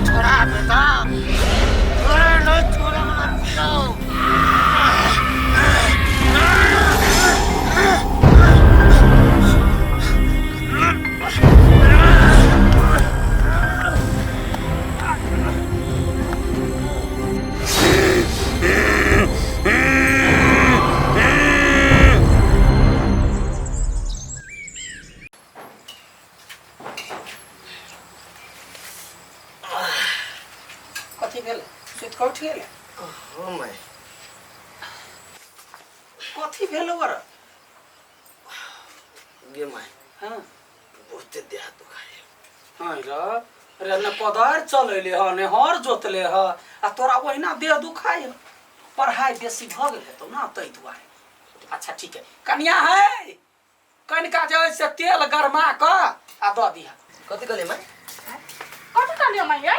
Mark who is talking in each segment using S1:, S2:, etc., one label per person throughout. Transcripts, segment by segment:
S1: छोड़ा बेटा, नहीं छोड़ा बेटा।
S2: कथी भेल सुत के उठ गेल
S1: हाँ मैं
S2: कथी भेल ओकर
S1: गे मैं
S2: हां
S1: बहुते देह दुखाए
S2: हां रे न पदार चलेले ह ने हर जोतले ह आ तोरा ओहिना देह दुखाय पढ़ाई बेसी भ गेल तो ना तै दुआरे अच्छा ठीक है कन्या है कनिका जे से तेल गरमा क आ द दिहा
S1: कथी कहले मैं
S3: कथी कहलियो मैं ये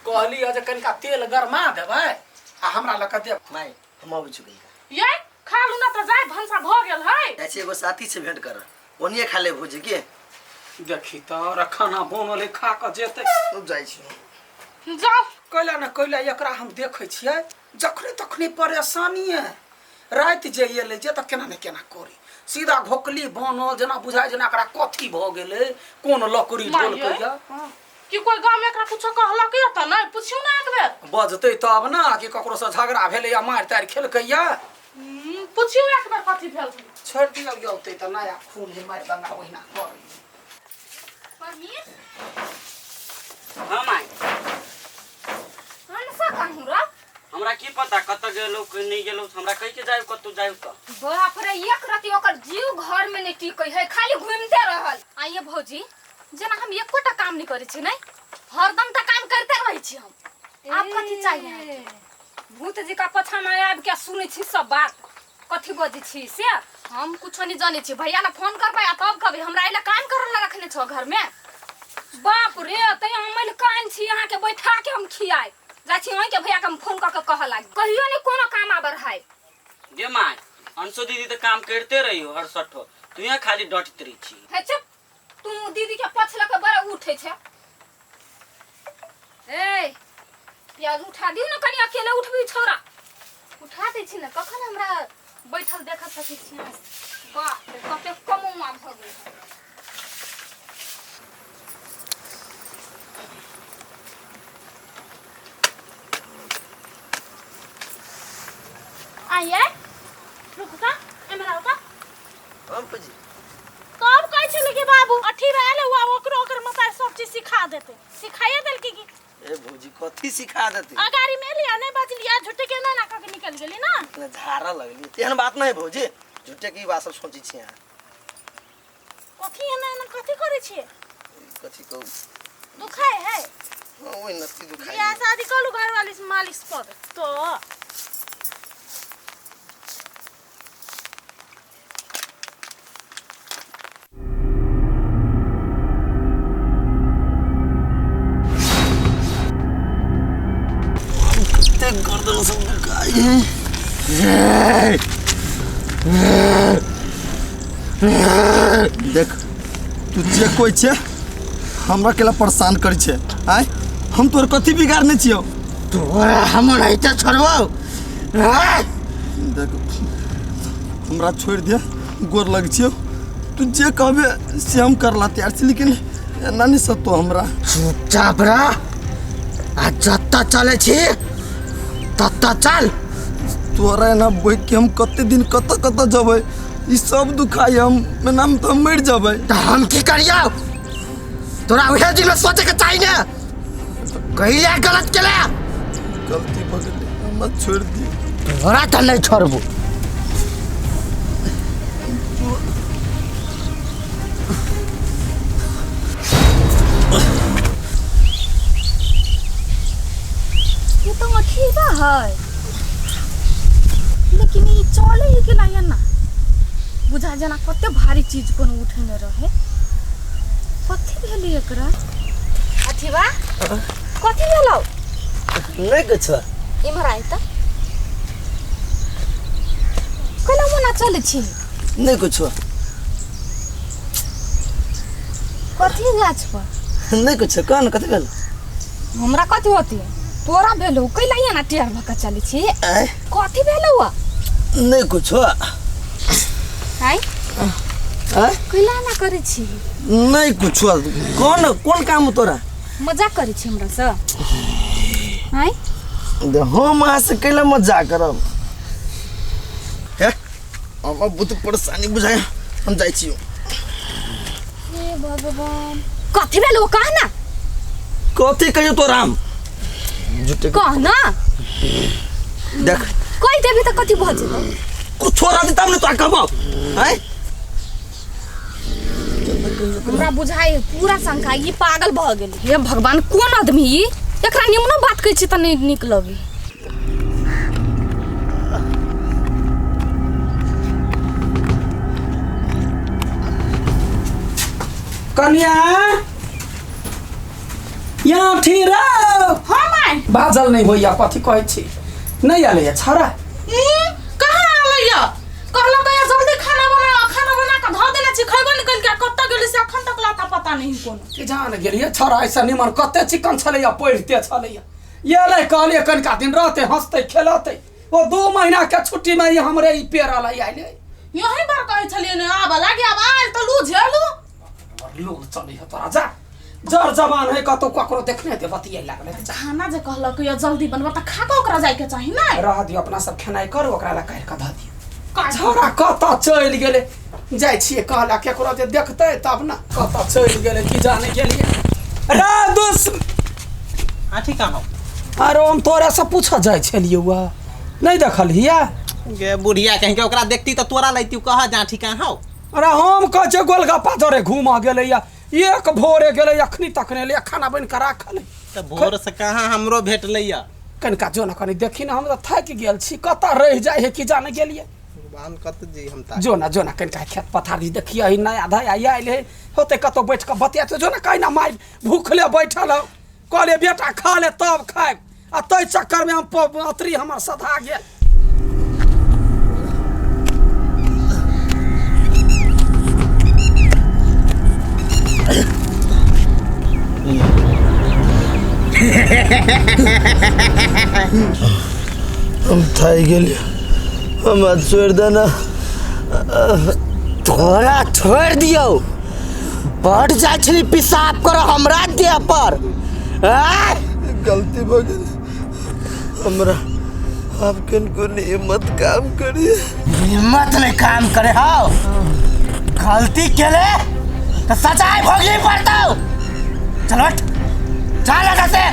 S2: कहली जे कनिका तेल गरमा देबै आ हमरा लक दे
S1: मैं हम आबै छु गई
S3: ये खालू ना त जाय भंसा भ गेल है
S1: ऐसे एगो साथी से भेंट कर ओनिए खा ले भोज के
S2: देखी त खाना बनले खा क जेतै
S1: अब जाई छी
S3: जाओ
S2: कैला न कैला एकरा हम देखै छियै जखने तखने परेशानी है रात जे एले जे त केना ने केना करी सीधा घोकली बनल जना बुझाय जना एकरा कथी भ गेलै कोन लकड़ी ढोल कइया
S3: कि कोई गांव में एकरा कुछ कहलक या त नहीं पूछियो ना एक बेर
S2: बजतै तब ना कि ककरो से झगड़ा भेलै या मार तार खेलकैया
S3: पूछियो एक बेर कथी भेल
S2: छोड़ दियौ गेलतै त नया खून है मार दंगा ओहिना करी
S3: परमीर
S4: हाँ माई
S3: हम सा कहूं रा
S4: हमरा की पता कत गेलो कि नहीं गेलो हमरा कह के जायो कत जायो त
S3: बाप रे एक रात ओकर जीव घर में नहीं टिकै है खाली घूमते रहल आइए भौजी जना हम एकोटा काम नहीं करे छी नहीं हरदम त काम करते रहै छी हम आप कथी चाहिए भूत जी का पछा में आब के सुनै छी सब बात कथी बजै छी से हम कुछो नहीं जाने छी भैया ना फोन करबै आ तब कभी हमरा इला काम करल रखने छो घर में बाप रे तै हम कान छी यहां के बैठा के हम खियाई जा छी ओइ के भैया के हम फोन क के कह लाग कहियो नहीं कोनो काम आबर है
S4: गे माई अंशु दीदी तो काम करते रही हो हर सठो तू यहाँ खाली डटत रही छी
S3: है चुप तू दीदी के पछला के बड़ा उठे छे ए प्याज उठा दियो ना कनी अकेले उठबी छोरा उठा दे छी ना कखन हमरा बैठल देख सकै छी बाप रे कते कमुआ भ गेल आइए रुक सा एमरा उठा
S1: हम पजी
S3: कब कहै छले कि बाबू अठी रहल हुआ ओकरो ओकर मतार सब चीज सिखा देते सिखाइए देल की
S1: ए भौजी कथी सिखा देती
S3: अगारी में लिया नहीं बचलिया झूठे के ना का के निकल गेली ना
S1: इतना झारा लगली एहन बात नहीं भौजी झूठे की बात सब सोची छी यहाँ
S3: कथी है ना कथी करे छी
S1: कथी कहू
S3: दुखाए है
S1: ओइ नती दुखाई
S3: या शादी कलू घर वाली से मालिश कर तो
S1: गर्दन सब दुखाई देख तू जे कोई छे हमरा केला परेशान करै छे आय हम तोर कथी बिगाड़ने छियो तोरा हम नहीं त छोड़बो देख हमरा छोड़ दे गोर लग छियो तू जे कहबे से हम करला तैयार छी लेकिन एना नहीं सतो हमरा चुपचाप रह आ जत्ता चले छी तत्ता चल तोरा ना बैठ के हम कते दिन कत जबै ई सब दुखाई हम में नाम तो मर जबै त हम की करियो तोरा उहे दिन में सोचे के चाहिए ना कहिया गलत केला गलती भ गेलै मत छोड़ दी तोरा त नहीं छोड़बो
S3: ये तो ठीक है लेकिन ये चले ही के लायन ना बुझा जना कते भारी चीज कोनो उठने रहे कथी भेली एकरा अथीबा कथी भेलौ
S1: नहीं कुछ
S3: इमर आइ त कला मना चले छी
S1: नहीं कुछ
S3: कथी गाछ पर
S1: नहीं कुछ कौन कथी भेल
S3: हमरा कथी होती तोरा भेलो कैला यहाँ टेर भका चली छी
S1: आय
S3: कथी भेलो
S1: नहीं कुछ
S3: हाय
S1: आय
S3: कैला ना करे छी
S1: नहीं कुछ कौन कौन काम तोरा
S3: मजाक करे छी हमरा से हाय
S1: हम अहाँ से कैला मजाक करब हे हम बहुत परेशानी बुझाय हम जाइ छी
S3: हे भगवान कथी भेलो कह ना
S1: कथी कहियो तो राम झूठे
S3: कह ना
S1: देख
S3: कोई देबी त कथी भ जेतौ
S1: कुछ छोड़ा दी तब ने तो कहबो हैं
S3: हमरा बुझाई पूरा शंका ई पागल भ गेल हे भगवान कोन आदमी ई एकरा निमनो बात कहै छी त नहीं नीक लगी
S2: कन्या यहाँ ठीक रहो
S5: हाँ माय
S2: बाजल नहीं होइया कथी कहै छी नहीं आले छरा
S5: कहाँ आलैया कहला कया जल्दी खाना बना के धो देले छी खैबो निकल के कत्ता गेली से अखन तक लाता पता नहीं कोनो
S2: कि जान गेलिए छरा ऐसा निमन कते चिकन छलैया पढ़ते छलैया ये ले कहलिए कनका दिन रहते हंसते खेलते वो 2 महीना के छुट्टी में ये हमरे ई पेरा लाई आइले
S5: यही बार कहै छलिए ने आबा लागे अब आइल त लू झेलू
S2: लोग चली है तोरा जा जर जवान है कतो ककरो देखने ते बतिये लागले जा
S5: खाना जे कहला कि ये जल्दी बनबा त खा के ओकरा जाय के चाहि ना
S2: रह दियो अपना सब खेनाई कर ओकरा ला कह के ध दियो छरा कता चल गेले जाय छिए कहला केकरो जे देखते तब ना कता चल गेले की जाने गेलिए रे दोस्त
S6: आठी कहाँ हो
S2: अरे हम तोरा से पूछ जाय छलिए वा नहीं देखल हिया
S6: गे बुढ़िया कहीं के ओकरा देखती तो तोरा लैती कहा जाठी कहाँ हो
S2: अरे हम कह छे गोलगप्पा जोरे घुमा गेले या एक भोरे गेले अखनी तक ने ले खाना बन के राखल
S6: तो भोर से कहाँ हमरो भेट लैया
S2: कनका जो ना कनी देखी ना हम तो थक गेल छी कता रह जाय है कि जाने गेलिए
S6: बान कत जी हम ता
S2: जो ना कनका खेत पथारी देखिए ही नया धाया आइल है होते कतो बैठ के बतिया जो ना कहीं ना मार भूखले बैठल हो कहले बेटा खा ले तब खाए आ तई चक्कर में हम अतरी हमर सधा गेल
S1: हम थाई गेलिए हम आज छोड़ देना
S7: थोड़ा छोड़ दियो बढ़ जाय छली पेशाब कर हमरा देह पर
S1: गलती हो गई हमरा आप किनको हिम्मत काम करिए
S7: हिम्मत नहीं काम करे हो गलती केले तो सजाए भोगनी पड़ता चलो चल लगा से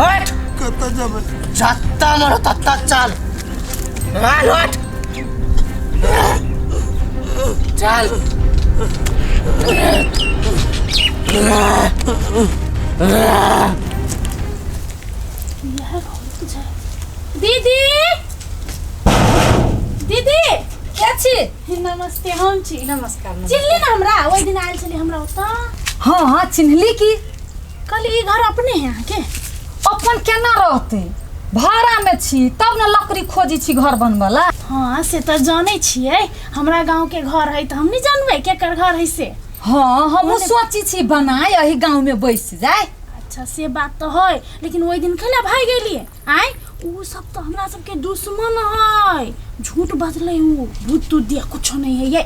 S7: उठ
S1: कता जब
S7: जत्ता मरो तत्ता चल मान उठ चल
S5: दीदी दीदी
S3: के छी
S5: नमस्ते हम छी
S3: नमस्कार
S5: चिल्ली ना हमरा ओइ दिन आइल छली हमरा ओता
S3: हाँ चिन्हली की
S5: कल ई घर अपने है यहाँ के
S3: अपन केना रहते भाड़ा में छी तब न लकड़ी खोजी छी घर बनवाला
S5: हाँ से तो जाने छिए हमरा गांव के घर है तो हम नहीं जानबे केकर घर है से
S3: हाँ हम सोची छी बनाए यही गांव में बैस जाए
S5: अच्छा से बात तो है लेकिन ओइ दिन खेला भाई गेलिए आय उ सब तो हमरा सब के दुश्मन है झूठ बजले उ भूत तू दिया कुछ नहीं है ये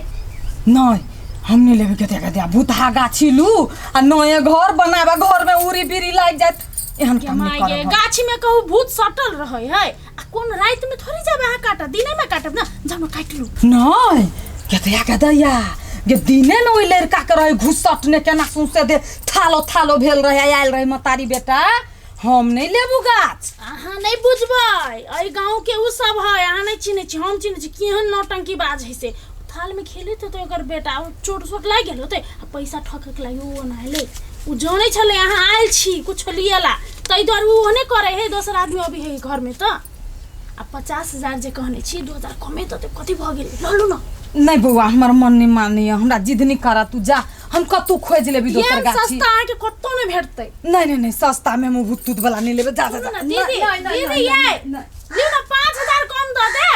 S3: नहीं हमने लेवे के दिया भूतहा गाछी लू आ नए घर बनावा घर में उरी बिरी लाग जात एहन
S5: के
S3: काम नहीं
S5: माय
S3: करब
S5: गाछी में कहू भूत सटल रहे है आ कोन रात में थोड़ी जाबे आ काटा दिने में काटब ना जाम काट लू
S3: नहीं के दैया गे दिने न ओइ लड़का के रहे घुसट ने केना सुनसे दे थालो थालो भेल रहे आयल रहे मतारी बेटा हम नहीं लेबू गाछ
S5: अहाँ नहीं बुझबै अइ गांव के उ सब है अहाँ नहीं चिन्है छी हम चिन्है छी केहन नौटंकी बाज है से थाल में खेले तो एकर बेटा चोट सोट लाग गेल होते आ पैसा ठकक लागि उ ओनाले उ जानै छले अहाँ आइल छी कुछ लियला तै द्वार उ ओने करे है दोसर आदमी अभी है घर में तो आ 50,000 जे कहने छी 2000 कमे तो कथि भ गेल ललू न
S3: नहीं बउआ हमर मन नहीं मानिए हमरा जिद नहीं करा तू जा हम कतू खोज लेबी दोसर गाछी
S5: सस्ता आके कत्तो में भेटतै
S3: नहीं सस्ता में हम भूत तूत वाला नहीं लेबे जा
S5: दीदी दीदी ये लियो ना 5000 कम द दे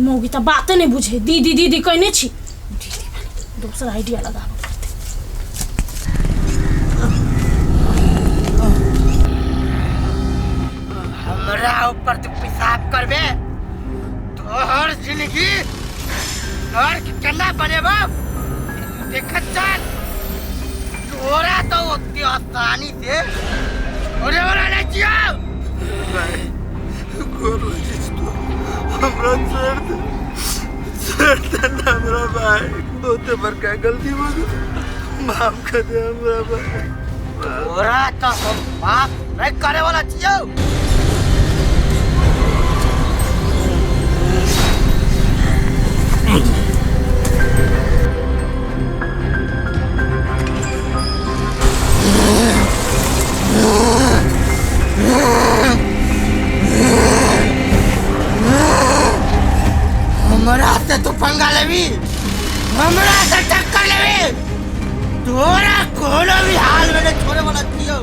S5: मौगी त बाते नहीं बुझे दीदी दीदी कहने छी दीदी दूसरा आइडिया लगा
S7: हमरा ऊपर तू पेशाब करबे तोहर जिंदगी नर्क केना बनेबो देखत चल। तोरा तो उतनी आसानी से छोड़े वाला नहीं जियो।
S1: गोर लगिस तो हमरा छोड़ दे ना हमरा भाई, बहुते बड़का गलती हो गई, माफ कर दे हमरा भाई।
S7: तोरा तो हम माफ नहीं करे वाला जियो। हमरा से तू पंगा लेवी, हमरा से टक्कर लेवी, तोरा कोनो भी हाल में नहीं छोड़े वाला जियो।